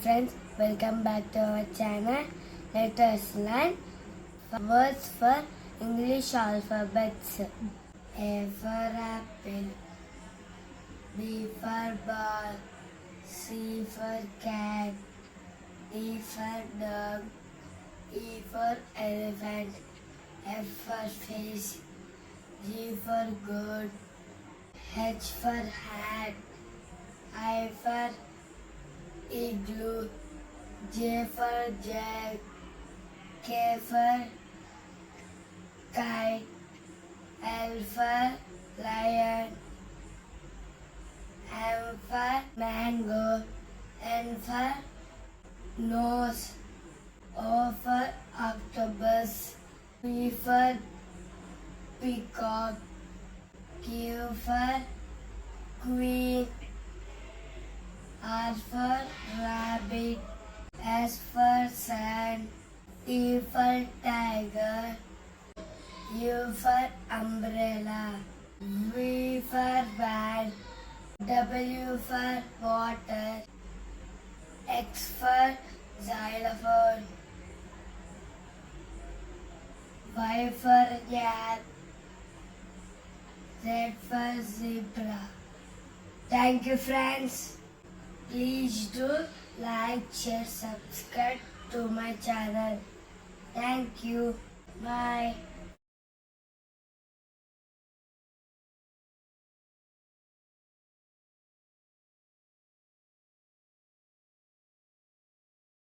friends, welcome back to our channel. Let us learn words for English alphabets. A for apple, B for ball, C for cat, D for dog, E for elephant, F for fish, G for goat, H for hat, I for igloo, J for jug, K for kite, L for lion, M for mango, N for nose, O for octopus, P for peacock, Q for queen, R for rabbit, S for sun, T for tiger, U for umbrella, V for van, W for water, X for xylophone, Y for yak, Z for zebra. Thank you, friends. Please do like, share, subscribe to my channel. Thank you. Bye.